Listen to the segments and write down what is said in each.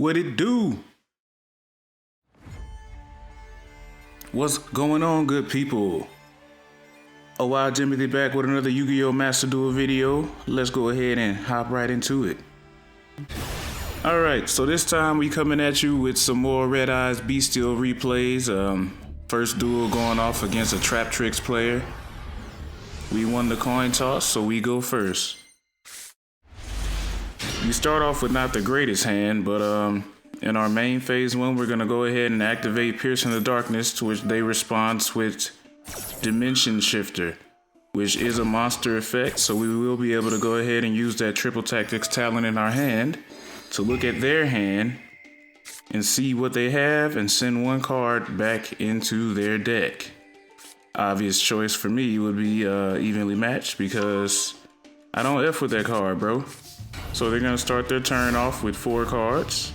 what it do? What's going on, good people? Jimothy back with another Yu-Gi-Oh! Master Duel video. Let's go ahead and hop right into it. Alright, so this time we coming at you with some more Red Eyes Bystial replays. First duel going off against a Traptrix player. We won the coin toss, so we go first. We start off with not the greatest hand, but in our main phase 1, we're gonna go ahead and activate Piercing the Darkness, to which they respond with Dimension Shifter, which is a monster effect, so we will be able to go ahead and use that Triple Tactics talent in our hand to look at their hand and see what they have and send one card back into their deck. Obvious choice for me would be evenly matched, because I don't F with that card, bro. So they're gonna start their turn off with 4 cards.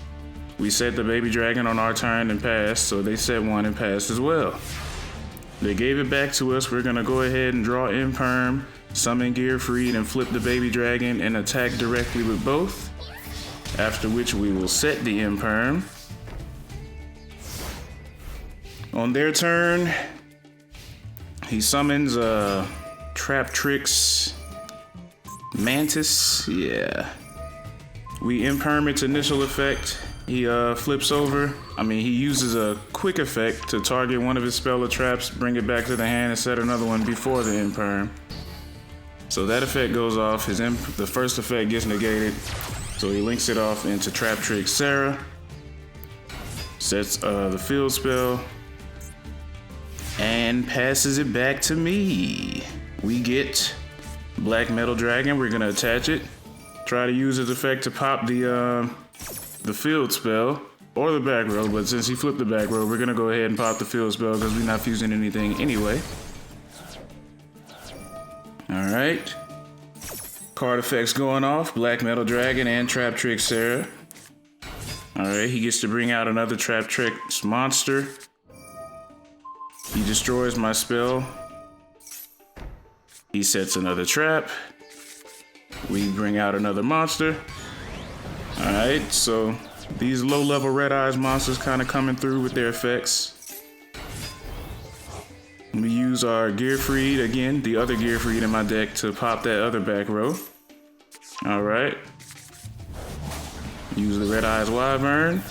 We set the baby dragon on our turn and passed, so they set one and passed as well. They gave it back to us. We're gonna go ahead and draw Imperm, summon Gear Freed, and flip the baby dragon and attack directly with both. After which we will set the Imperm. On their turn, he summons Traptrix Mantis. Yeah. We Imperm its initial effect. He flips over. He uses a quick effect to target one of his spell or traps, bring it back to the hand, and set another one before the Imperm. So that effect goes off. The first effect gets negated. So he links it off into Traptrix Sarah. Sets the field spell. And passes it back to me. We get Black Metal Dragon. We're gonna attach it. Try to use his effect to pop the field spell or the back row, but since he flipped the back row, we're gonna go ahead and pop the field spell because we're not fusing anything anyway. Alright. Card effects going off, Black Metal Dragon and Traptrix Sarah. Alright, he gets to bring out another Traptrix monster. He destroys my spell. He sets another trap. We bring out another monster. Alright, so these low-level Red Eyes monsters kind of coming through with their effects. We use our Gear Freed, again, the other Gear Freed in my deck, to pop that other back row. Alright. Use the Red Eyes Wyvern.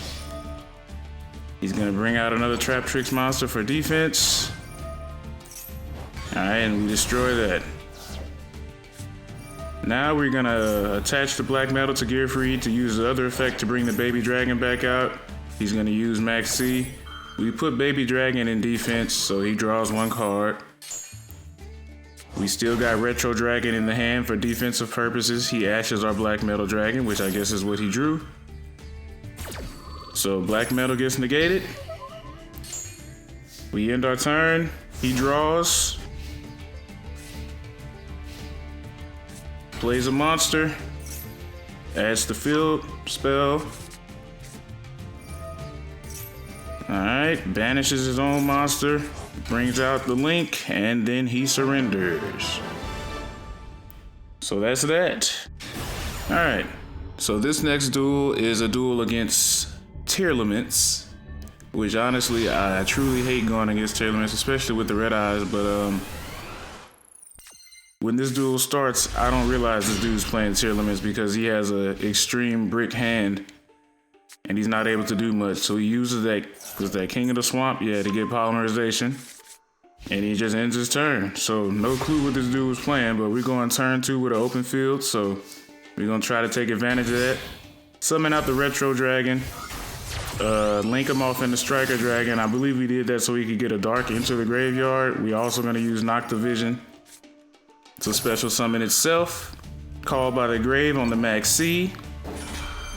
He's gonna bring out another Traptrix monster for defense. Alright, and we destroy that. Now we're gonna attach the Black Metal to Gear Freed to use the other effect to bring the Baby Dragon back out. He's gonna use Max C. We put Baby Dragon in defense, so he draws 1 card. We still got Retro Dragon in the hand for defensive purposes. He ashes our Black Metal Dragon, which I guess is what he drew. So Black Metal gets negated. We end our turn. He draws. Plays a monster. Adds the field spell. Alright, banishes his own monster. Brings out the link, and then he surrenders. So that's that. Alright, so this next duel is a duel against Tearlaments, which honestly, I truly hate going against Tearlaments, especially with the Red Eyes, but when this duel starts, I don't realize this dude's playing Tearlaments because he has an extreme brick hand and he's not able to do much. So he uses that King of the Swamp, to get polymerization, and he just ends his turn. So no clue what this dude was playing, but we're going turn 2 with an open field, so we're gonna try to take advantage of that. Summon out the Retro Dragon. Link him off in the Striker Dragon. I believe we did that so we could get a Dark into the graveyard. We also gonna use Noctavision to special summon itself. Called by the Grave on the Max C.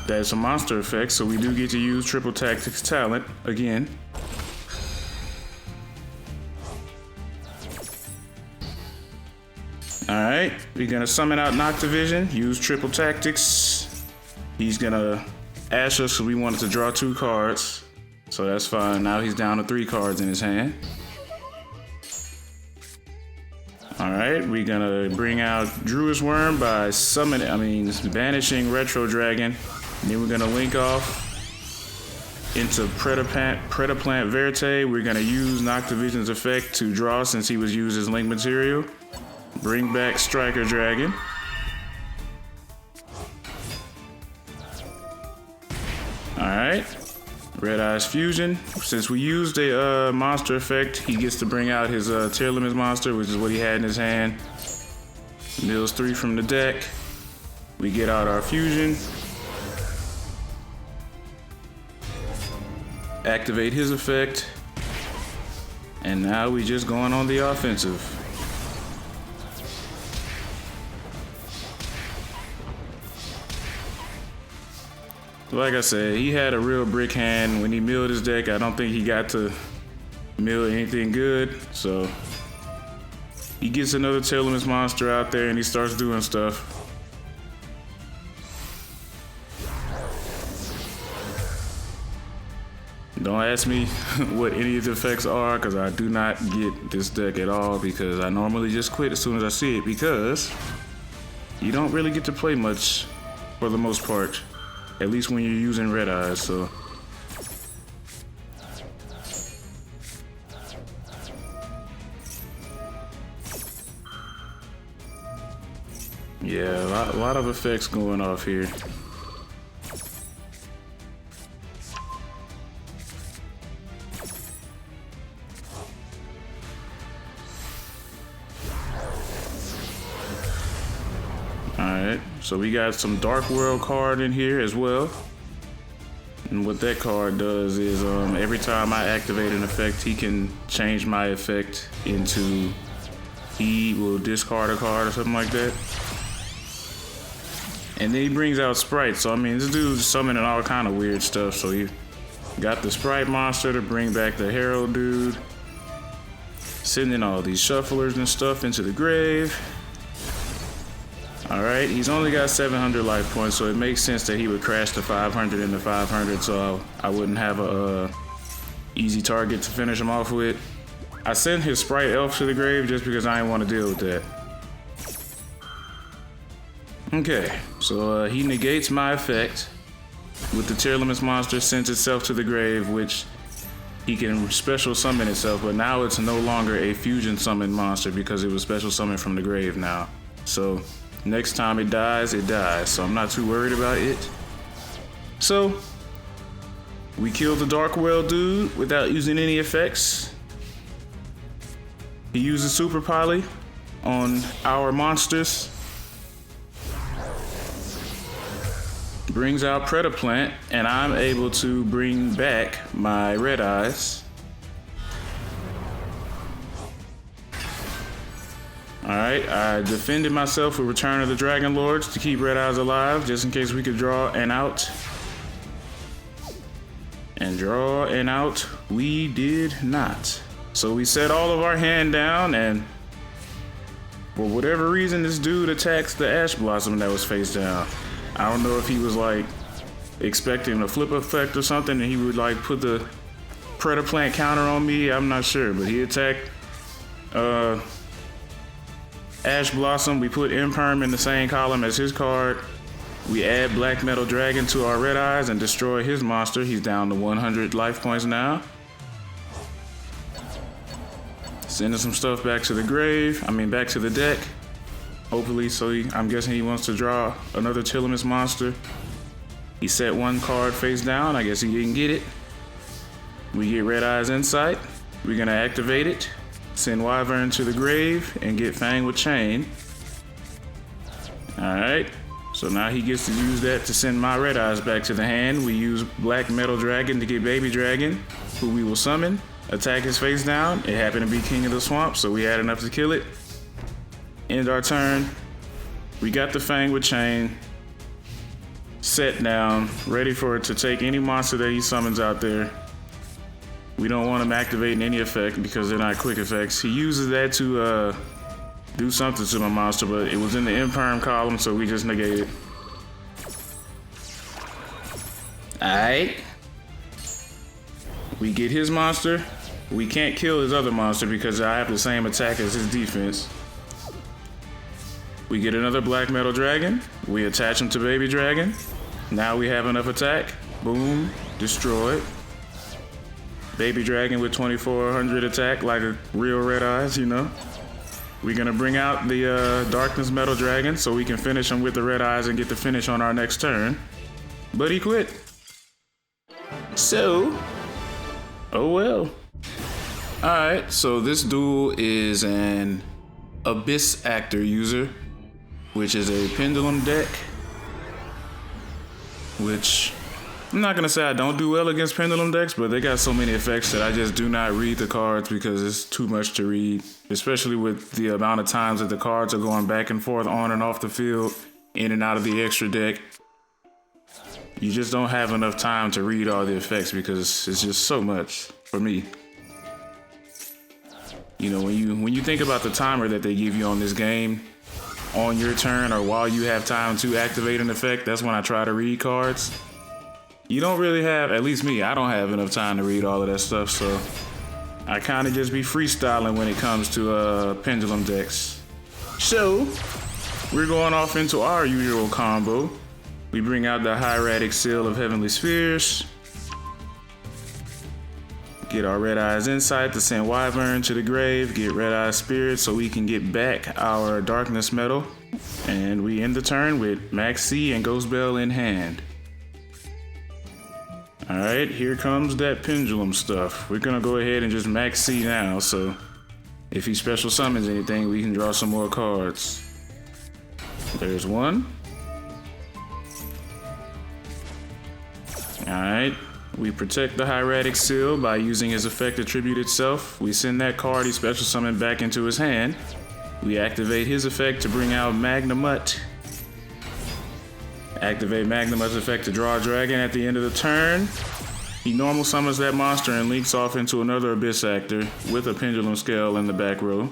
That's a monster effect, so we do get to use Triple Tactics talent again. Alright, we're gonna summon out Noctavision, use Triple Tactics. He's gonna ash us because we wanted to draw 2 cards. So that's fine. Now he's down to 3 cards in his hand. Alright, we're gonna bring out Druid's Worm by banishing Retro Dragon. Then we're gonna link off into Predaplant Verte. We're gonna use Noctivision's effect to draw since he was used as link material. Bring back Striker Dragon. Alright. Red Eyes Fusion. Since we used a monster effect, he gets to bring out his Tearlaments monster, which is what he had in his hand. Mills 3 from the deck. We get out our fusion. Activate his effect. And now we just going on the offensive. Like I said, he had a real brick hand. When he milled his deck, I don't think he got to mill anything good. So he gets another Tearlaments monster out there and he starts doing stuff. Don't ask me what any of the effects are, because I do not get this deck at all, because I normally just quit as soon as I see it, because you don't really get to play much for the most part. At least when you're using Red Eyes, so. Yeah, a lot of effects going off here. Alright, so we got some Dark World card in here as well. And what that card does is every time I activate an effect, he can change my effect into, he will discard a card or something like that. And then he brings out sprites. So I mean, this dude's summoning all kind of weird stuff. So you got the sprite monster to bring back the Herald dude. Sending all these shufflers and stuff into the grave. Alright, he's only got 700 life points, so it makes sense that he would crash the 500 into 500, so I wouldn't have a easy target to finish him off with. I sent his sprite elf to the grave just because I didn't want to deal with that. Okay, so he negates my effect with the Tearlaments monster, sends itself to the grave, which he can special summon itself, but now it's no longer a fusion summon monster because it was special summoned from the grave now. So next time it dies, so I'm not too worried about it. So we killed the Dark World dude without using any effects. He uses Super Poly on our monsters. Brings out Predaplant, and I'm able to bring back my Red Eyes. Alright, I defended myself with Return of the Dragon Lords to keep Red Eyes alive, just in case we could draw and out. And draw and out, we did not. So we set all of our hand down, and for whatever reason, this dude attacks the Ash Blossom that was face down. I don't know if he was like expecting a flip effect or something, and he would like put the Predaplant counter on me. I'm not sure, but he attacked Ash Blossom. We put Imperm in the same column as his card. We add Black Metal Dragon to our Red Eyes and destroy his monster. He's down to 100 life points now. Sending some stuff back to the grave. Back to the deck. Hopefully, I'm guessing he wants to draw another Tearlaments monster. He set one card face down. I guess he didn't get it. We get Red Eyes Insight. We're gonna activate it. Send Wyvern to the grave and get Fang with Chain. Alright, so now he gets to use that to send my Red Eyes back to the hand. We use Black Metal Dragon to get Baby Dragon, who we will summon. Attack his face down. It happened to be King of the Swamp, so we had enough to kill it. End our turn. We got the Fang with Chain set down, ready for it to take any monster that he summons out there. We don't want him activating any effect because they're not quick effects. He uses that to do something to my monster, but it was in the Imperm column, so we just negate it. Alright. We get his monster. We can't kill his other monster because I have the same attack as his defense. We get another Black Metal Dragon. We attach him to Baby Dragon. Now we have enough attack. Boom. Destroyed. Baby dragon with 2400 attack like a real red eyes, you know. We're gonna bring out the darkness metal dragon so we can finish him with the red eyes and get the finish on our next turn. But he quit. So, oh well. Alright, so this duel is an Abyss Actor user, which is a pendulum deck, which I'm not gonna say I don't do well against pendulum decks, but they got so many effects that I just do not read the cards because it's too much to read, especially with the amount of times that the cards are going back and forth on and off the field, in and out of the extra deck. You just don't have enough time to read all the effects because it's just so much for me. You know, when you think about the timer that they give you on this game, on your turn or while you have time to activate an effect, that's when I try to read cards. You don't really have, at least me, I don't have enough time to read all of that stuff, so I kind of just be freestyling when it comes to pendulum decks. So, we're going off into our usual combo. We bring out the Hieratic Seal of Heavenly Spheres. Get our Red Eyes Insight to send Wyvern to the grave. Get Red Eyes Spirit so we can get back our Darkness Metal. And we end the turn with Max C and Ghost Bell in hand. Alright, here comes that pendulum stuff. We're gonna go ahead and just Max C now, so if he special summons anything, we can draw some more cards. There's one. Alright, we protect the Hieratic Seal by using his effect Attribute itself. We send that card he special summoned back into his hand. We activate his effect to bring out Magnamut. Activate Magnamut's effect to draw a dragon at the end of the turn. He normal summons that monster and links off into another Abyss Actor with a Pendulum Scale in the back row.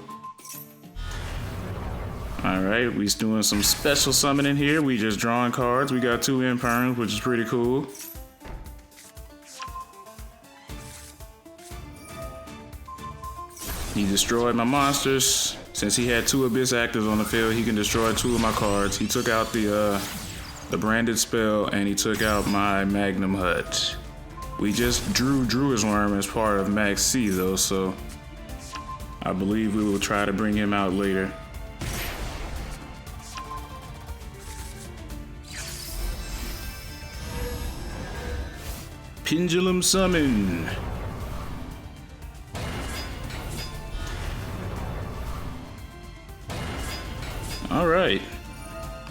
Alright, we doing some special summoning here. We just drawing cards. We got 2 Imperms, which is pretty cool. He destroyed my monsters. Since he had 2 Abyss Actors on the field, he can destroy 2 of my cards. He took out the branded spell and he took out my Magnum Hut. We just drew Druid's Worm as part of Max C though, so I believe we will try to bring him out later. Pendulum Summon. All right,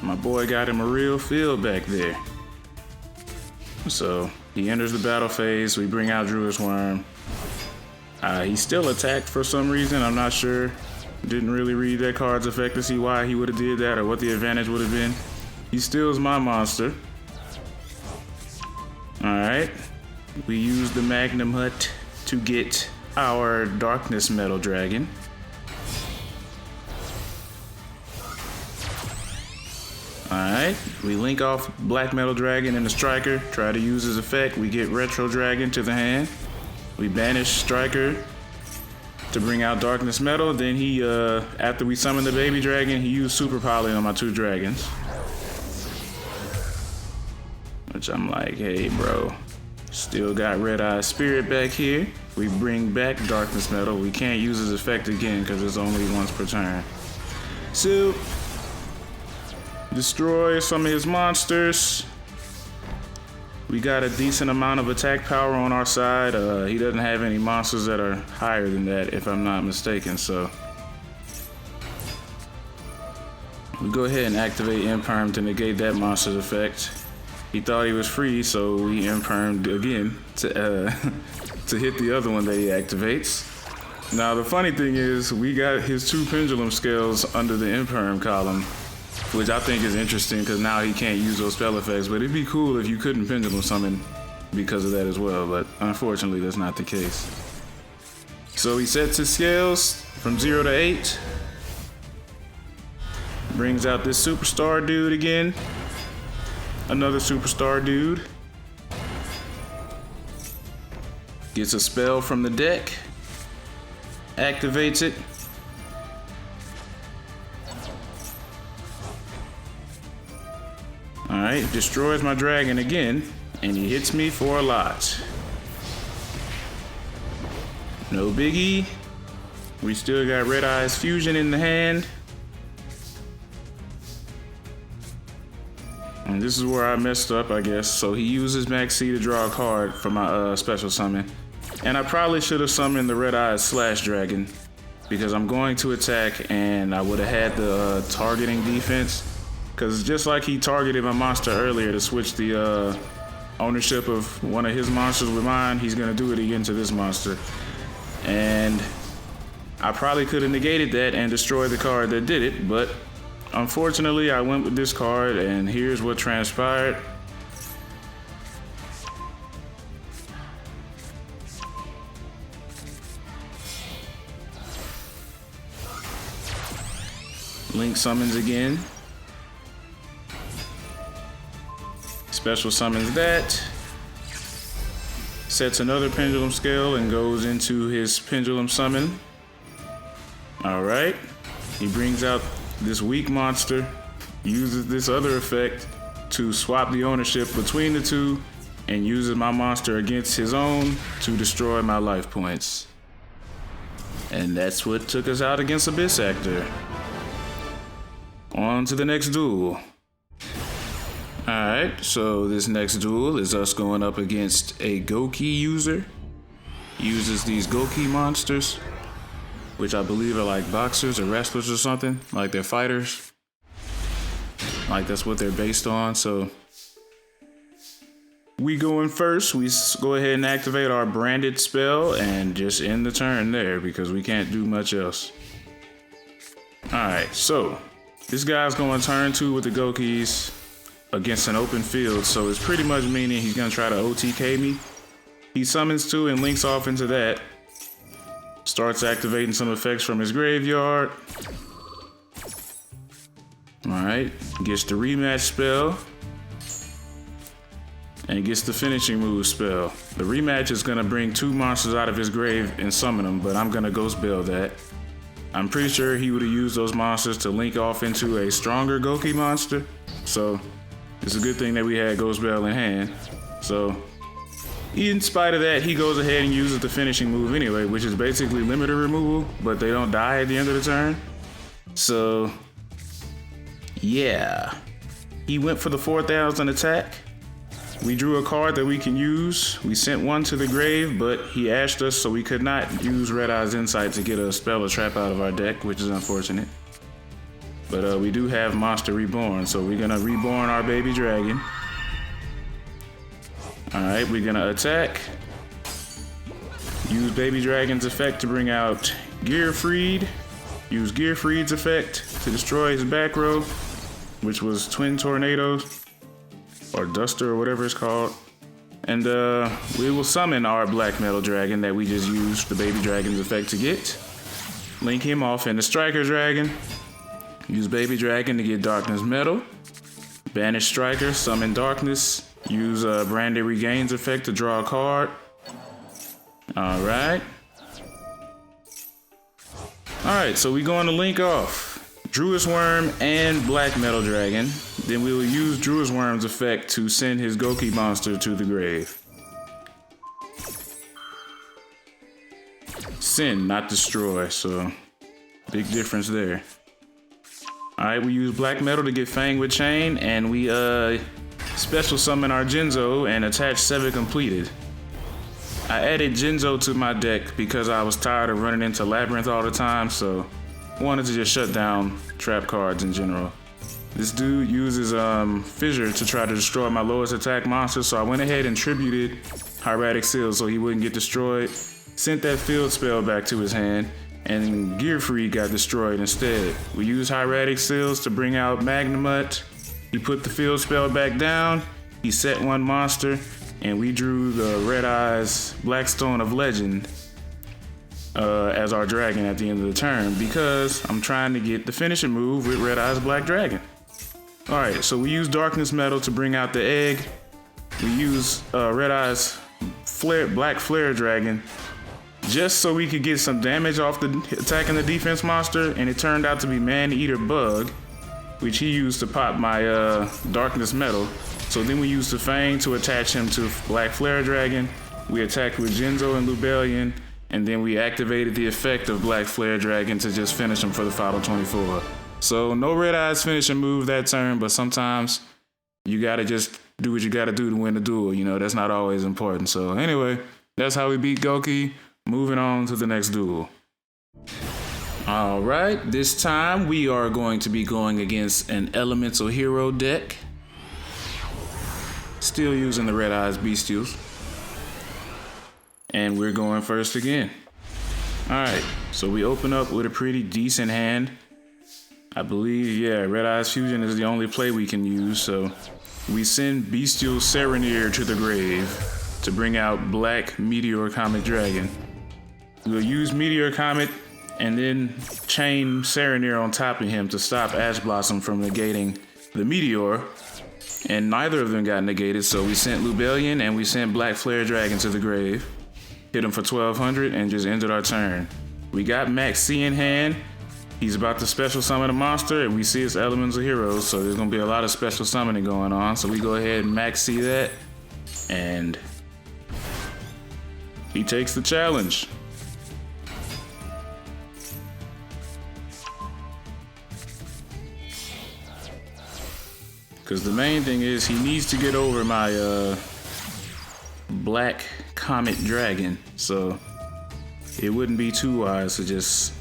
my boy got him a real field back there. So he enters the battle phase. We bring out Druid's Worm. He still attacked for some reason. I'm not sure. Didn't really read that card's effect to see why he would have did that or what the advantage would have been. He steals my monster. All right, we use the Magnum Hut to get our Darkness Metal Dragon. Alright, we link off Black Metal Dragon and the Striker, try to use his effect, we get Retro Dragon to the hand. We banish Striker to bring out Darkness Metal, then he, after we summon the Baby Dragon, he used Super Poly on my 2 dragons. Which I'm like, hey bro, still got Red Eye Spirit back here. We bring back Darkness Metal, we can't use his effect again because it's only once per turn. So, destroy some of his monsters. We got a decent amount of attack power on our side. He doesn't have any monsters that are higher than that, if I'm not mistaken, so. We go ahead and activate Imperm to negate that monster's effect. He thought he was free, so we Impermed again to hit the other one that he activates. Now the funny thing is, we got his 2 Pendulum Scales under the Imperm column, which I think is interesting because now he can't use those spell effects, but it'd be cool if you couldn't Pendulum Summon because of that as well, but unfortunately that's not the case. So he sets his scales from 0 to 8. Brings out this Superstar dude again. Another Superstar dude. Gets a spell from the deck. Activates it. Alright, destroys my dragon again, and he hits me for a lot. No biggie. We still got Red Eyes Fusion in the hand. And this is where I messed up, I guess. So he uses Max C to draw a card for my special summon. And I probably should have summoned the Red Eyes Slash Dragon because I'm going to attack and I would have had the targeting defense. Because just like he targeted my monster earlier to switch the ownership of one of his monsters with mine, he's going to do it again to this monster. And I probably could have negated that and destroyed the card that did it, but unfortunately I went with this card and here's what transpired. Link summons again. Special summons that. Sets another pendulum scale and goes into his pendulum summon. Alright. He brings out this weak monster, uses this other effect to swap the ownership between the two, and uses my monster against his own to destroy my life points. And that's what took us out against Abyss Actor. On to the next duel. Alright, so this next duel is us going up against a Gouki user. He uses these Gouki monsters, which I believe are like boxers or wrestlers or something, like they're fighters. Like that's what they're based on, so. We go in first, we go ahead and activate our branded spell and just end the turn there because we can't do much else. Alright, so this guy's going turn 2 with the Goukis against an open field, so it's pretty much meaning he's gonna try to OTK me. He summons 2 and links off into that. Starts activating some effects from his graveyard. Alright, gets the rematch spell. And gets the finishing move spell. The rematch is gonna bring 2 monsters out of his grave and summon them, but I'm gonna Ghost Bell that. I'm pretty sure he would have used those monsters to link off into a stronger Gouki monster. So it's a good thing that we had Ghost Bell in hand. So in spite of that, he goes ahead and uses the finishing move anyway, which is basically limiter removal, but they don't die at the end of the turn. So yeah, he went for the 4,000 attack. We drew a card that we can use. We sent one to the grave, but he ashed us, so we could not use Red Eye's Insight to get a spell or trap out of our deck, which is unfortunate. But we do have Monster Reborn, so we're gonna reborn our baby dragon. Alright, we're gonna attack. Use Baby Dragon's effect to bring out Gearfried. Use Gearfried's effect to destroy his back row, which was Twin Tornadoes. Or Duster or whatever it's called. And we will summon our Black Metal Dragon that we just used the Baby Dragon's effect to get. Link him off into Striker Dragon. Use Baby Dragon to get Darkness Metal. Banish Striker, summon Darkness. Use Branded Regain's effect to draw a card. Alright. Alright, so we going to link off Druid's Worm and Black Metal Dragon. Then we will use Druid's Worm's effect to send his Gouki monster to the grave. Send, not destroy, so big difference there. Alright, we use Black Metal to get Fang with Chain, and we special summon our Jinzo and attach 7 completed. I added Jinzo to my deck because I was tired of running into Labrynth all the time, so I wanted to just shut down trap cards in general. This dude uses Fissure to try to destroy my lowest attack monster, so I went ahead and tributed Hieratic Seal so he wouldn't get destroyed. Sent that field spell back to his hand, and Gearfried got destroyed instead. We used Hieratic Seals to bring out Magnamut. He put the field spell back down, he set 1 monster, and we drew the Red Eyes Blackstone of Legend as our dragon at the end of the turn because I'm trying to get the finishing move with Red Eyes Black Dragon. Alright, so we use Darkness Metal to bring out the egg. We use Red Eyes Black Flare Dragon just so we could get some damage off the attacking the defense monster, and it turned out to be Man-Eater Bug, which he used to pop my Darkness Metal. So then we used the Fang to attach him to Black Flare Dragon. We attacked with Jinzo and Lubellion, and then we activated the effect of Black Flare Dragon to just finish him for the final 24. So no Red Eyes finishing move that turn, but sometimes you gotta just do what you gotta do to win the duel. You know, that's not always important. So anyway, that's how we beat Gouki. Moving on to the next duel. All right, this time we are going to be going against an Elemental Hero deck. Still using the Red Eyes Bystials. And we're going first again. All right, so we open up with a pretty decent hand. I believe, yeah, Red Eyes Fusion is the only play we can use, so we send Bystial Serenir to the grave to bring out Black Meteor Comet Dragon. We'll use Meteor Comet and then chain Serenir on top of him to stop Ash Blossom from negating the Meteor, and neither of them got negated, so we sent Lubellion and we sent Black Flare Dragon to the grave. Hit him for 1200 and just ended our turn. We got Max C in hand. He's about to special summon a monster, and we see his Elemental Heroes, so there's gonna be a lot of special summoning going on. So we go ahead and Max C that, and he takes the challenge. Because the main thing is he needs to get over my Black Comet Dragon, so it wouldn't be too wise to just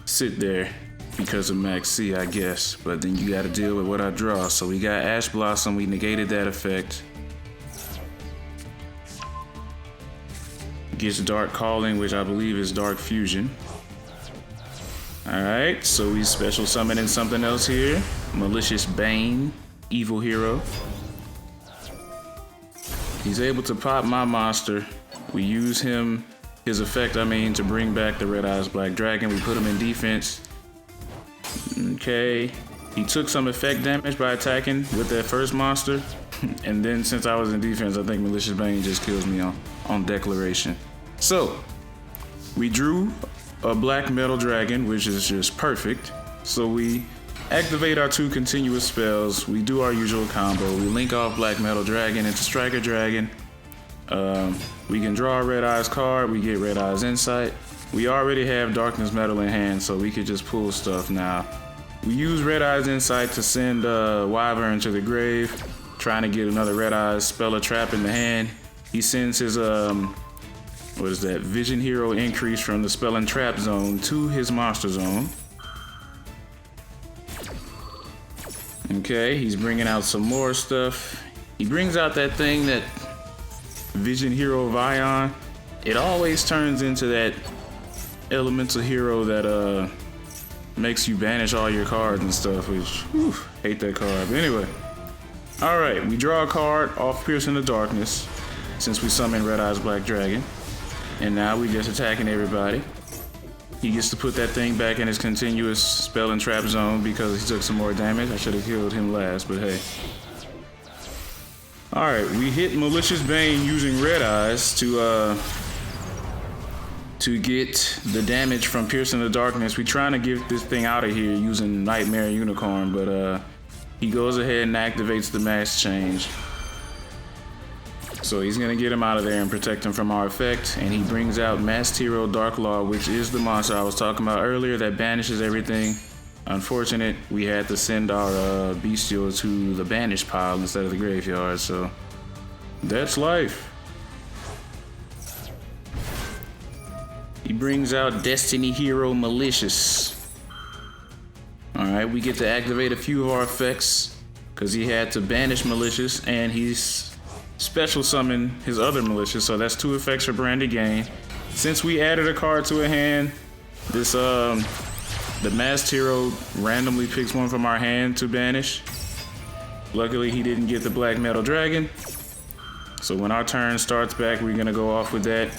sit there because of Max C, I guess. But then you got to deal with what I draw. So we got Ash Blossom, we negated that effect. Gets Dark Calling, which I believe is Dark Fusion. Alright, so we special summoning something else here. Malicious Bane, Evil Hero. He's able to pop my monster. We use him, his effect, to bring back the Red Eyes Black Dragon. We put him in defense. Okay. He took some effect damage by attacking with that first monster. And then since I was in defense, I think Malicious Bane just kills me on declaration. So, we drew a Black Metal Dragon, which is just perfect. So we activate our 2 continuous spells. We do our usual combo. We link off Black Metal Dragon into Striker Dragon. We can draw a Red Eyes card. We get Red Eyes Insight. We already have Darkness Metal in hand, so we could just pull stuff now. We use Red Eyes Insight to send Wyvern to the grave, trying to get another Red Eyes spell or trap in the hand. He sends his Vision Hero increase from the spell and trap zone to his monster zone. Okay, he's bringing out some more stuff. He brings out that thing, that Vision Hero Vion. It always turns into that Elemental Hero that makes you banish all your cards and stuff, which, hate that card. But anyway, all right, we draw a card off Piercing the Darkness since we summon Red Eyes Black Dragon. And now we just attacking everybody. He gets to put that thing back in his continuous spell and trap zone because he took some more damage. I should have killed him last, but hey. Alright, we hit Malicious Bane using Red Eyes to get the damage from Piercing the Darkness. We're trying to get this thing out of here using Nightmare Unicorn, but he goes ahead and activates the Mass Change. So he's gonna get him out of there and protect him from our effect, and he brings out Masked Hero Dark Law, which is the monster I was talking about earlier that banishes everything. Unfortunate, we had to send our Bystial to the banished pile instead of the graveyard, so that's life. He brings out Destiny Hero Malicious. Alright, we get to activate a few of our effects because he had to banish Malicious, and he's special summon his other Malicious, so that's 2 effects for Branded Gain. Since we added a card to a hand, this the Masked Hero randomly picks one from our hand to banish. Luckily he didn't get the Black Metal Dragon, so when our turn starts back, we're gonna go off with that.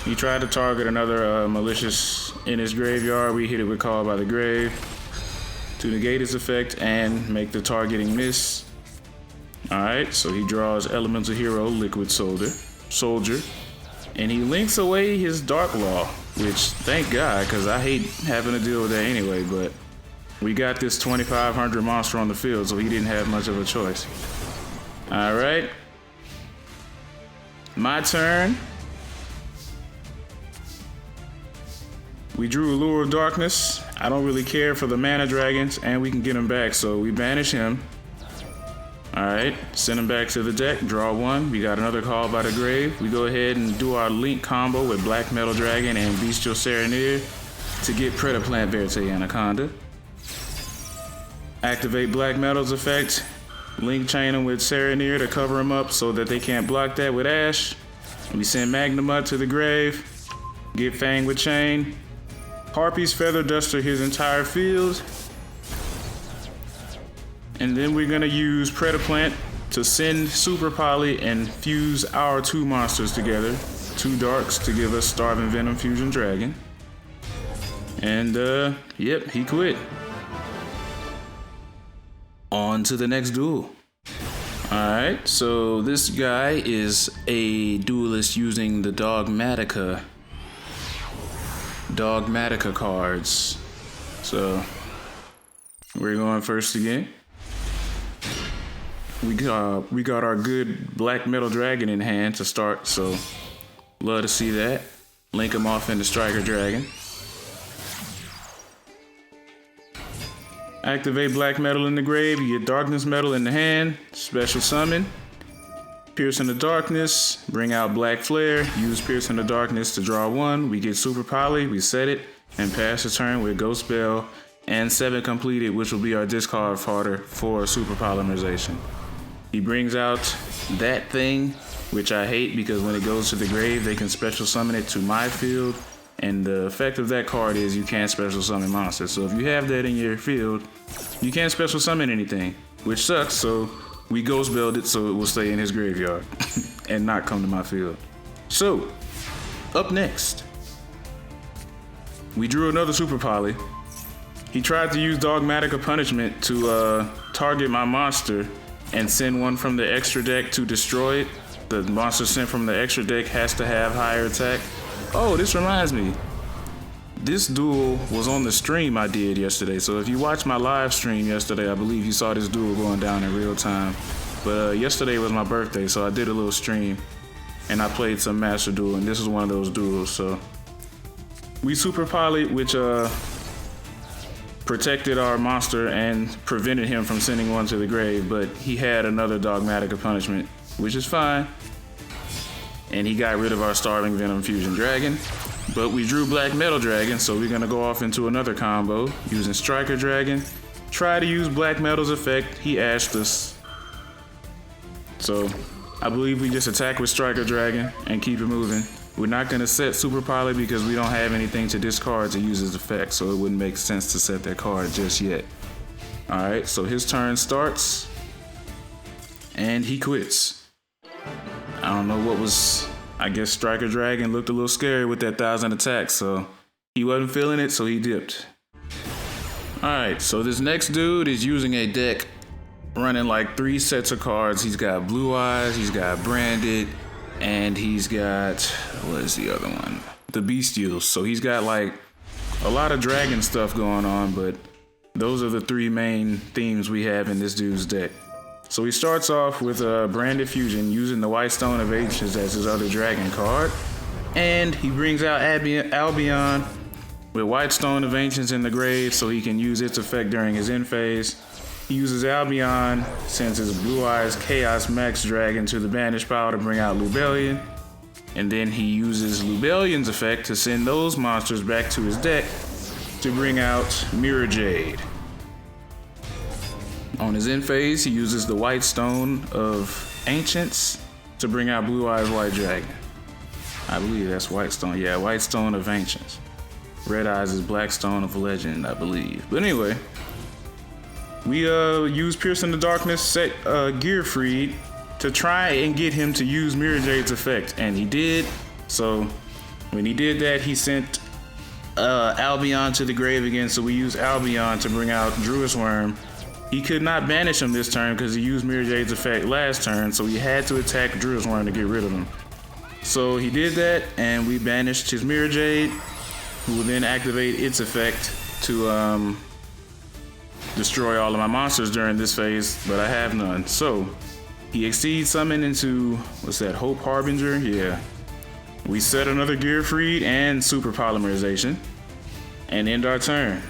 He tried to target another Malicious in his graveyard. We hit it with Call by the Grave to negate its effect and make the targeting miss. Alright, so he draws Elemental Hero Liquid Soldier, and he links away his Dark Law, which, thank God, because I hate having to deal with that anyway, but we got this 2500 monster on the field, so he didn't have much of a choice. Alright, my turn. We drew Allure of Darkness. I don't really care for the mana dragons, and we can get him back, so we banish him. Alright, send him back to the deck, draw one. We got another call by the grave. We go ahead and do our link combo with Black Metal Dragon and Bystial Serenade to get Predaplant Verte Anaconda. Activate Black Metal's effect. Link chain him with Serenade to cover him up so that they can't block that with Ash. We send Magnamut to the grave. Get Fang with Chain. Harpy's Feather Duster his entire field. And then we're gonna use Predaplant to send Super Poly and fuse our two monsters together. Two darks to give us Starving Venom Fusion Dragon. And yep, he quit. On to the next duel. Alright, so this guy is a duelist using the Dogmatika cards. So we're going first again. We got our good Black Metal Dragon in hand to start, so love to see that. Link him off into Striker Dragon. Activate Black Metal in the grave, you get Darkness Metal in the hand, special summon. Pierce in the Darkness, bring out Black Flare, use Pierce in the Darkness to draw one. We get Super Poly, we set it, and pass the turn with Ghost Bell and 7 completed, which will be our discard fodder for Super Polymerization. He brings out that thing, which I hate because when it goes to the grave, they can special summon it to my field. And the effect of that card is you can't special summon monsters. So if you have that in your field, you can't special summon anything, which sucks. So we Ghost Belled it so it will stay in his graveyard and not come to my field. So, up next, we drew another Super Poly. He tried to use Dogmatika Punishment to target my monster and send one from the extra deck to destroy it. The monster sent from the extra deck has to have higher attack. Oh, this reminds me. This duel was on the stream I did yesterday. So if you watched my live stream yesterday, I believe you saw this duel going down in real time. But yesterday was my birthday, so I did a little stream and I played some Master Duel, and this is one of those duels. So we Super Poly, which protected our monster and prevented him from sending one to the grave, but he had another Dogmatika Punishment, which is fine. And he got rid of our Starving Venom Fusion Dragon. But we drew Black Metal Dragon, so we're gonna go off into another combo using Striker Dragon. Try to use Black Metal's effect. He ashed us. So I believe we just attack with Striker Dragon and keep it moving. We're not gonna set Super Poly because we don't have anything to discard to use his effect, so it wouldn't make sense to set that card just yet. Alright, so his turn starts and he quits. I don't know what was, I guess Striker Dragon looked a little scary with that 1,000 attack, so he wasn't feeling it, so he dipped. Alright, so this next dude is using a deck running like 3 sets of cards. He's got Blue Eyes, he's got Branded, and he's got, what is the other one? The Bystial. So he's got like a lot of dragon stuff going on, but those are the 3 main themes we have in this dude's deck. So he starts off with a Branded Fusion using the White Stone of Ancients as his other dragon card. And he brings out Albion with White Stone of Ancients in the grave so he can use its effect during his end phase. He uses Albion, sends his Blue Eyes Chaos Max Dragon to the Banish pile to bring out Lubellion. And then he uses Lubellion's effect to send those monsters back to his deck to bring out Mirror Jade. On his end phase, he uses the White Stone of Ancients to bring out Blue Eyes White Dragon. I believe that's White Stone. Yeah, White Stone of Ancients. Red Eyes is Black Stone of Legend, I believe. But anyway, we use Pierce in the Darkness, set Gearfried to try and get him to use Mirror Jade's effect, and he did. So when he did that, he sent Albion to the grave again, so we used Albion to bring out Druid's Worm. He could not banish him this turn because he used Mirror Jade's effect last turn, so he had to attack Druid's Worm to get rid of him. So he did that, and we banished his Mirror Jade, who will then activate its effect to destroy all of my monsters during this phase, but I have none. So he exceeds summon into, what's that, Hope Harbinger? Yeah. We set another Gearfried and Super Polymerization. and end our turn.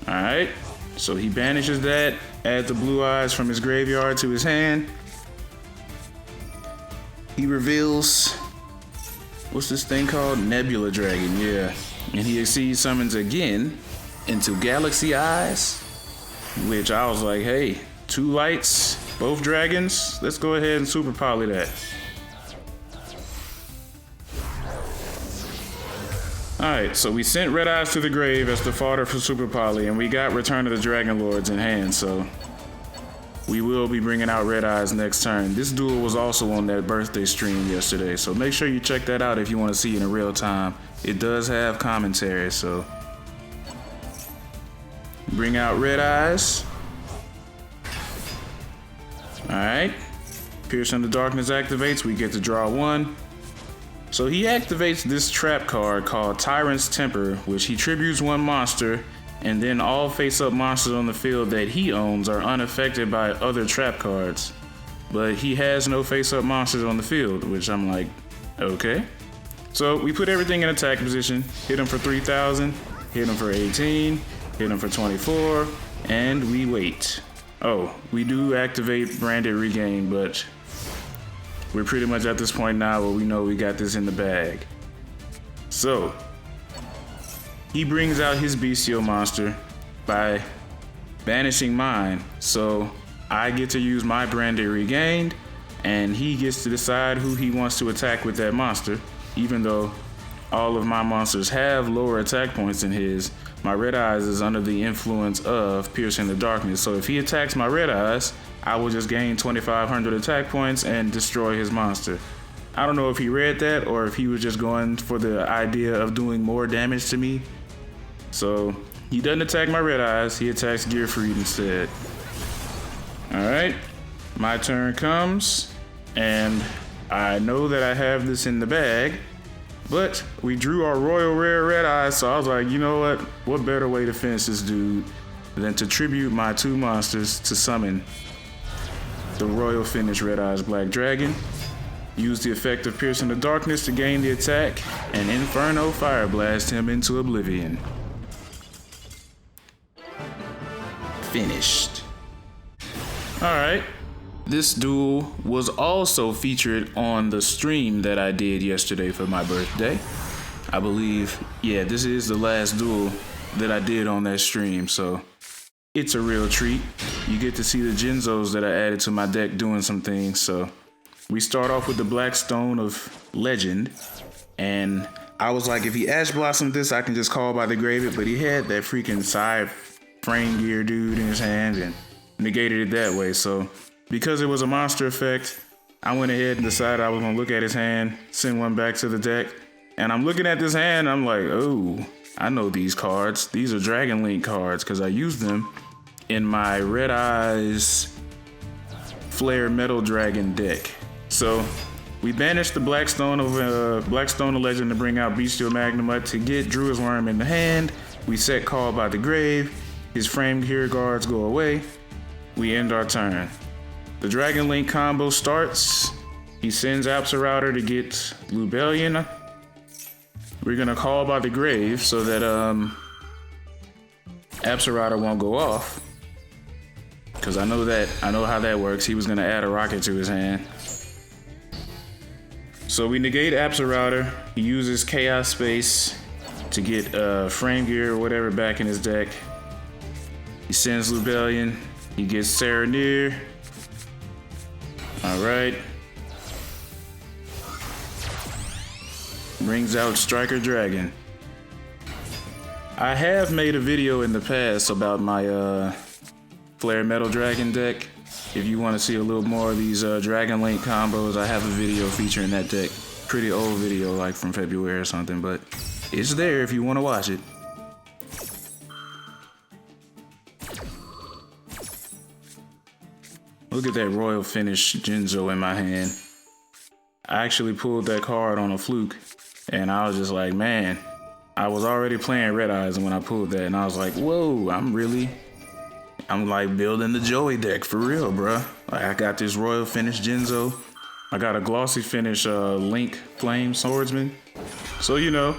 Alright, so he banishes that, adds the blue eyes from his graveyard to his hand. He reveals, what's this thing called? Nebula Dragon, yeah. And he exceed summons again into Galaxy Eyes, which I was like, hey, 2 lights, both dragons, let's go ahead and super poly that. Alright, so we sent Red Eyes to the grave as the fodder for Super Poly, and we got Return of the Dragon Lords in hand, so we will be bringing out Red Eyes next turn. This duel was also on that birthday stream yesterday, so make sure you check that out if you want to see it in real time. It does have commentary, so bring out Red Eyes. Alright, Pierce into Darkness activates, we get to draw 1. So he activates this trap card called Tyrant's Temper, which he tributes 1 monster, and then all face-up monsters on the field that he owns are unaffected by other trap cards. But he has no face-up monsters on the field, which I'm like, okay. So we put everything in attack position, hit him for 3,000, hit him for 18, hit him for 24, and we wait. Oh, we do activate Branded Regain, but we're pretty much at this point now where we know we got this in the bag. So, he brings out his Bystial monster by banishing mine. So, I get to use my Branded Regained, and he gets to decide who he wants to attack with that monster. Even though all of my monsters have lower attack points than his, my Red Eyes is under the influence of Piercing the Darkness. So if he attacks my Red Eyes, I will just gain 2,500 attack points and destroy his monster. I don't know if he read that or if he was just going for the idea of doing more damage to me. So he doesn't attack my Red Eyes, he attacks Gearfried instead. Alright, my turn comes, and I know that I have this in the bag, but we drew our Royal Rare Red Eyes, so I was like, you know what better way to finish this dude than to tribute my 2 monsters to summon the Royal Finish Red Eyes Black Dragon. Use the effect of Piercing the Darkness to gain the attack, and Inferno Fire Blast him into oblivion. Finished. Alright. This duel was also featured on the stream that I did yesterday for my birthday. I believe, yeah, this is the last duel that I did on that stream, so it's a real treat. You get to see the Genzos that I added to my deck doing some things. So we start off with the Black Stone of Legend, and I was like, if he Ash Blossomed this, I can just call by the grave it, but he had that freaking side frame gear dude in his hand and negated it that way. So because it was a monster effect, I went ahead and decided I was gonna look at his hand, send 1 back to the deck, and I'm looking at this hand, I'm like, oh, I know these cards. These are Dragon Link cards because I used them in my Red Eyes Flare Metal Dragon deck. So we banished the Blackstone of Legend to bring out Bystial Magnemite to get Druid's Worm in the hand. We set Call by the Grave. His framed gear guards go away. We end our turn. The Dragon Link combo starts. He sends Apsarouter to get Lubellion. We're gonna Call by the Grave so that Apsarouter won't go off. Cause I know how that works. He was gonna add a rocket to his hand. So we negate Apsarouter. He uses Chaos Space to get Frame Gear or whatever back in his deck. He sends Lubellion. He gets Serenir. Alright. Brings out Striker Dragon. I have made a video in the past about my Flare Metal Dragon deck. If you want to see a little more of these Dragon Link combos, I have a video featuring that deck. Pretty old video, like from February or something, but it's there if you want to watch it. Look at that Royal Finish Genzo in my hand. I actually pulled that card on a fluke, and I was just like, man, I was already playing Red Eyes when I pulled that, and I was like, whoa, I'm like building the Joey deck for real, bruh. Like, I got this Royal Finish Genzo. I got a Glossy Finish Link Flame Swordsman. So, you know,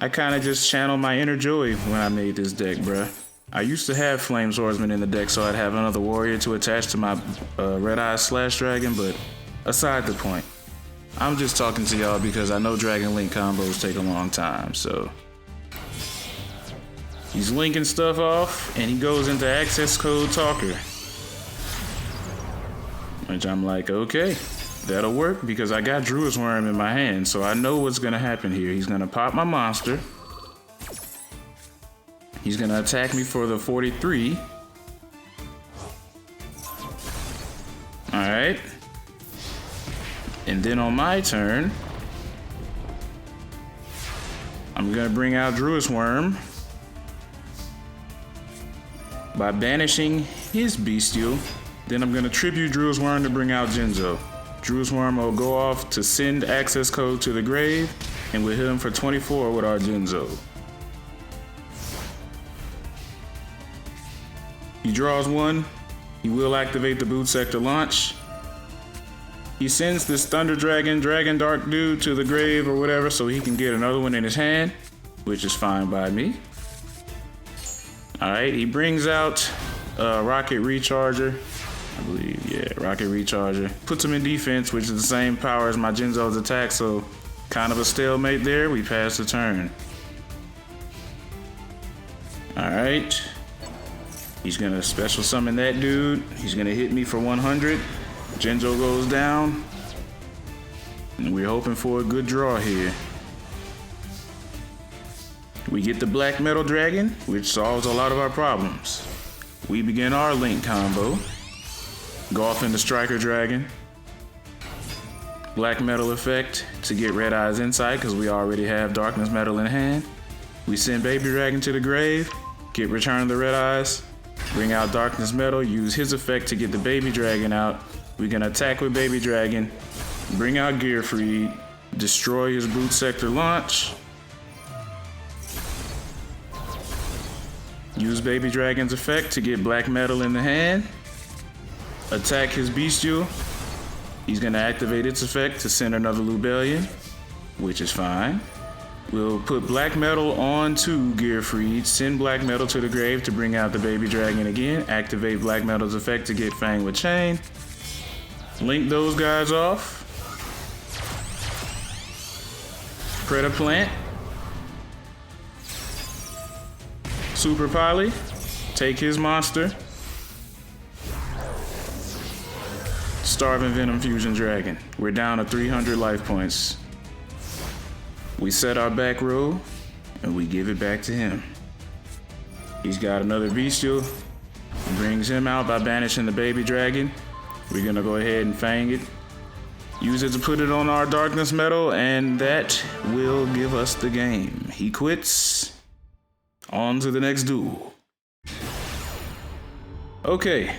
I kind of just channeled my inner Joey when I made this deck, bruh. I used to have Flame Swordsman in the deck so I'd have another warrior to attach to my Red Eye Slash Dragon, but aside the point. I'm just talking to y'all because I know Dragon Link combos take a long time, so. He's linking stuff off, and he goes into Access Code Talker. Which I'm like, okay, that'll work because I got Druid's Worm in my hand, so I know what's gonna happen here. He's gonna pop my monster. He's gonna attack me for the 43. Alright. And then on my turn, I'm gonna bring out Druid's Worm by banishing his Bystial. Then I'm gonna tribute Druid's Worm to bring out Jinzo. Druid's Worm will go off to send Access Code to the grave, and we'll hit him for 24 with our Jinzo. He draws one. He will activate the Boot Sector launch. He sends this Thunder Dragon, Dragon Dark dude to the grave or whatever so he can get another one in his hand, which is fine by me. Alright, he brings out Rocket Recharger. I believe, yeah, Rocket Recharger. Puts him in defense, which is the same power as my Jinzo's attack, so kind of a stalemate there. We pass the turn. Alright. He's gonna special summon that dude. He's gonna hit me for 100. Jinzo goes down. And we're hoping for a good draw here. We get the Black Metal Dragon, which solves a lot of our problems. We begin our Link combo. Go off into Striker Dragon. Black Metal effect to get Red Eye's Insight because we already have Darkness Metal in hand. We send Baby Dragon to the grave. Get Return of the Red Eyes. Bring out Darkness Metal. Use his effect to get the Baby Dragon out. We're gonna attack with Baby Dragon. Bring out Gearfried. Destroy his Boot Sector launch. Use Baby Dragon's effect to get Black Metal in the hand. Attack his Bystial. He's gonna activate its effect to send another Lubellion, which is fine. We'll put Black Metal onto Gearfried, send Black Metal to the grave to bring out the Baby Dragon again, activate Black Metal's effect to get Fang with Chain. Link those guys off. Predaplant. Super Poly. Take his monster. Starving Venom Fusion Dragon. We're down to 300 life points. We set our back row and we give it back to him. He's got another Bystial. Brings him out by banishing the Baby Dragon. We're gonna go ahead and Fang it. Use it to put it on our Darkness Metal, and that will give us the game. He quits. On to the next duel. Okay.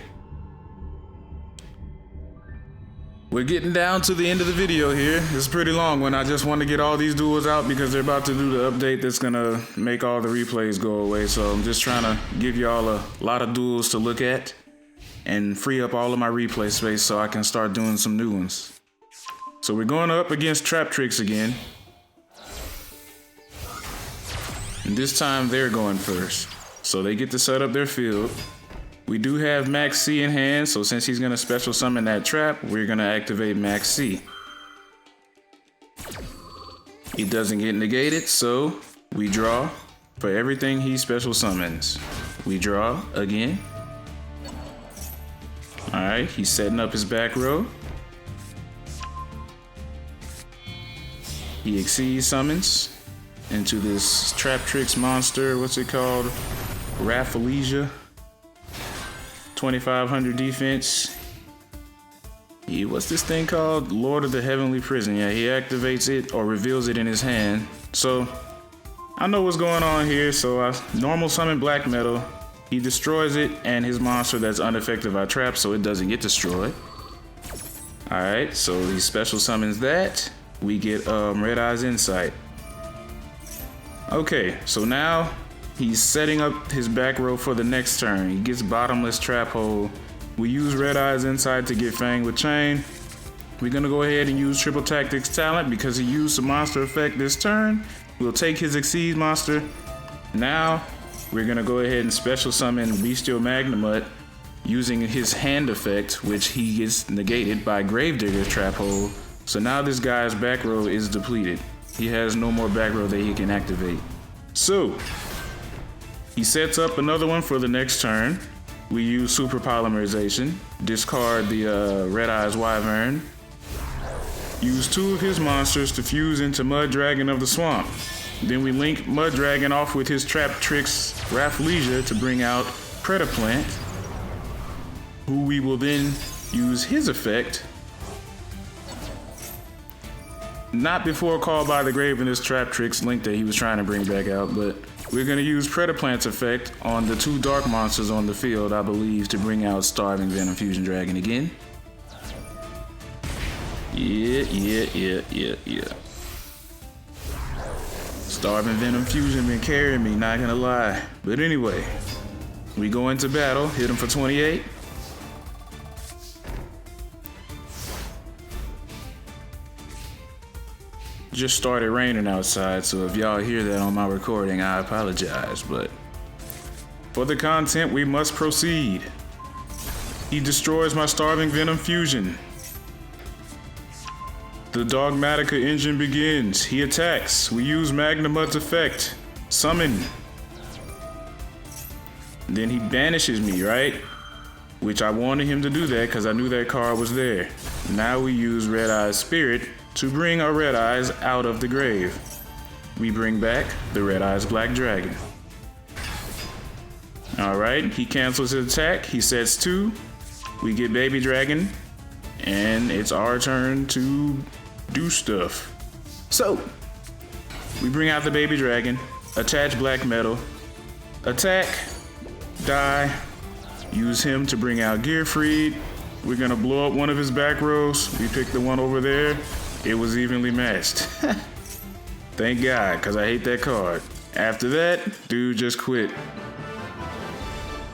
We're getting down to the end of the video here. It's a pretty long one. I just want to get all these duels out because they're about to do the update that's gonna make all the replays go away. So I'm just trying to give y'all a lot of duels to look at and free up all of my replay space so I can start doing some new ones. So we're going up against Traptrix again. And this time they're going first. So they get to set up their field. We do have Max C in hand, so since he's gonna special summon that trap, we're gonna activate Max C. He doesn't get negated, so we draw for everything he special summons. We draw again. Alright, he's setting up his back row. He exceeds summons into this Traptrix monster, what's it called? Rafflesia. 2500 defense. What's this thing called? Lord of the Heavenly Prison. Yeah, he activates it or reveals it in his hand. So I know what's going on here. So I normal summon Black Metal. He destroys it and his monster that's unaffected by traps, so it doesn't get destroyed. Alright, so he special summons that. We get Red Eye's Insight. Okay, so now he's setting up his back row for the next turn. He gets Bottomless Trap Hole. We use Red Eye's Insight to get Fang with Chain. We're gonna go ahead and use Triple Tactics Talent because he used the monster effect this turn. We'll take his Exceed monster. Now, we're gonna go ahead and special summon Bystial Magnemut using his hand effect, which he gets negated by Gravedigger's Trap Hole. So now this guy's back row is depleted. He has no more back row that he can activate. So, he sets up another one for the next turn. We use Super Polymerization, discard the Red Eyes Wyvern, use 2 of his monsters to fuse into Mud Dragon of the Swamp. Then we link Mud Dragon off with his Traptrix Rafflesia to bring out Predaplant, who we will then use his effect. Not before Call by the Grave in this Traptrix link that he was trying to bring back out, but we're going to use Predaplant's effect on the 2 dark monsters on the field, I believe, to bring out Starving Venom Fusion Dragon again. Yeah. Starving Venom Fusion been carrying me, not gonna lie. But anyway, we go into battle, hit him for 28. Just started raining outside, so if y'all hear that on my recording, I apologize, but for the content, we must proceed. He destroys my Starving Venom Fusion. The Dogmatika engine begins. He attacks. We use Magnemut's effect. Summon. Then he banishes me, right? Which I wanted him to do that because I knew that card was there. Now we use Red Eye's Spirit to bring our Red Eyes out of the grave. We bring back the Red Eyes Black Dragon. Alright, he cancels his attack. He sets 2. We get Baby Dragon. And it's our turn to do stuff. So, we bring out the Baby Dragon, attach Black Metal, attack, die, use him to bring out Gearfried. We're gonna blow up one of his back rows. We pick the one over there. It was evenly matched. Thank God, because I hate that card. After that, dude just quit.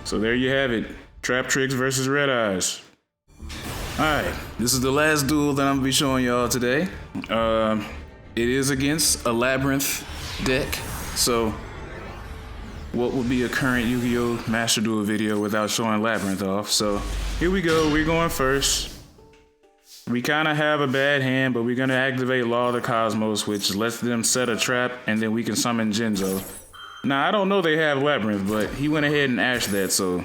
So there you have it. Traptrix versus Red Eyes. Alright, this is the last duel that I'm gonna be showing y'all today. It is against a Labrynth deck, so what would be a current Yu-Gi-Oh! Master Duel video without showing Labrynth off? So here we go, we're going first. We kind of have a bad hand, but we're gonna activate Law of the Cosmos, which lets them set a trap, and then we can summon Jinzo. Now, I don't know they have Labrynth, but he went ahead and ashed that, so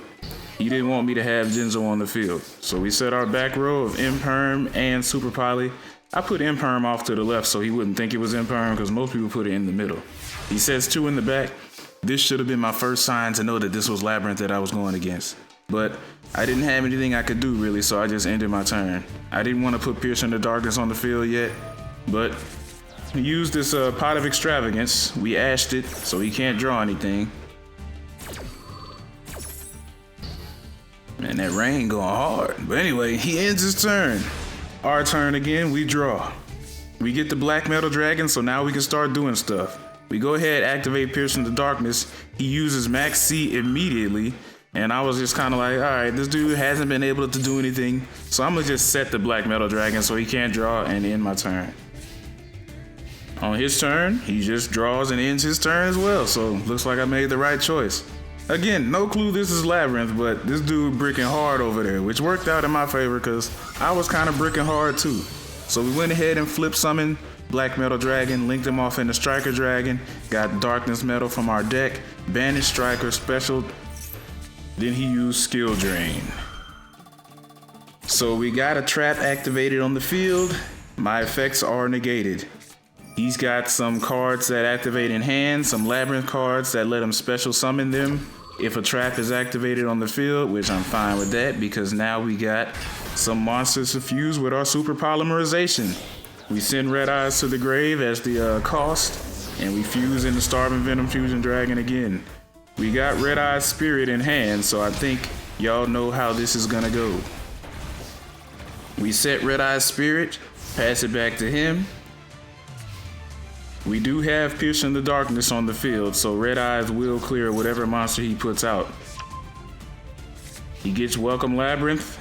he didn't want me to have Jinzo on the field. So we set our back row of Imperm and Super Poly. I put Imperm off to the left so he wouldn't think it was Imperm, because most people put it in the middle. He sets 2 in the back. This should have been my first sign to know that this was Labrynth that I was going against. But I didn't have anything I could do really, so I just ended my turn. I didn't want to put Pierce into Darkness on the field yet, but we used this Pot of Extravagance. We ashed it, so he can't draw anything. Man, that rain going hard. But anyway, he ends his turn. Our turn again, we draw. We get the Black Metal Dragon, so now we can start doing stuff. We go ahead, activate Pierce into Darkness. He uses Max C immediately. And I was just kind of like, all right, this dude hasn't been able to do anything. So I'm going to just set the Black Metal Dragon so he can't draw and end my turn. On his turn, he just draws and ends his turn as well. So looks like I made the right choice. Again, no clue this is Labrynth, but this dude bricking hard over there, which worked out in my favor because I was kind of bricking hard too. So we went ahead and flip summoned Black Metal Dragon, linked him off into Striker Dragon, got Darkness Metal from our deck, banished Striker, special. Then he used Skill Drain. So we got a trap activated on the field. My effects are negated. He's got some cards that activate in hand, some Labrynth cards that let him special summon them if a trap is activated on the field, which I'm fine with that because now we got some monsters to fuse with our Super Polymerization. We send Red Eyes to the grave as the cost, and we fuse into Starving Venom Fusion Dragon again. We got Red Eye's Spirit in hand, so I think y'all know how this is gonna go. We set Red Eye's Spirit, pass it back to him. We do have Pierce in the Darkness on the field, so Red Eyes will clear whatever monster he puts out. He gets Welcome Labrynth,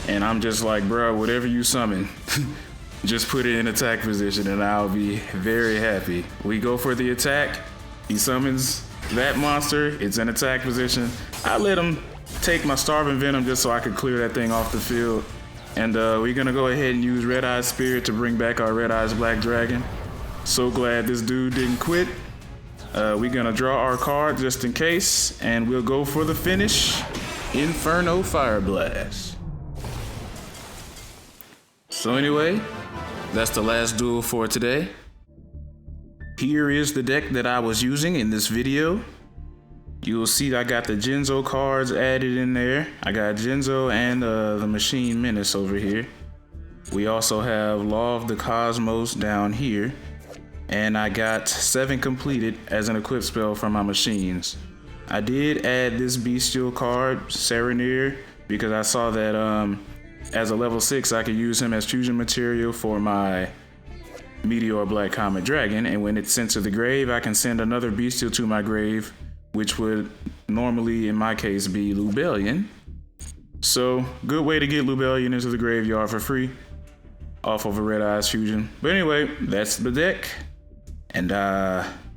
and I'm just like, bruh, whatever you summon. just put it in attack position and I'll be very happy. We go for the attack. He summons that monster. It's in attack position. I let him take my Starving Venom just so I could clear that thing off the field. And we're gonna go ahead and use Red Eyes Spirit to bring back our Red Eyes Black Dragon. So glad this dude didn't quit. We're gonna draw our card just in case, and we'll go for the finish. Inferno Fire Blast. So anyway, that's the last duel for today. Here is the deck that I was using in this video. You'll see I got the Genzo cards added in there. I got Genzo and the Machine Menace over here. We also have Law of the Cosmos down here. And I got 7 completed as an equip spell for my machines. I did add this Bystial card, Serenir, because I saw that as a level 6 I could use him as fusion material for my Meteor Black Comet Dragon, and when it's sent to the grave I can send another Bystial to my grave, which would normally in my case be Lubellion. So good way to get Lubellion into the graveyard for free off of a Red Eyes fusion. But anyway, that's the deck, and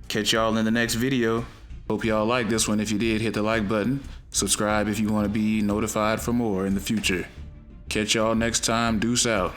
catch y'all in the next video. Hope y'all like this one. If you did, hit the like button. Subscribe if you want to be notified for more in the future. Catch y'all next time. Deuce out.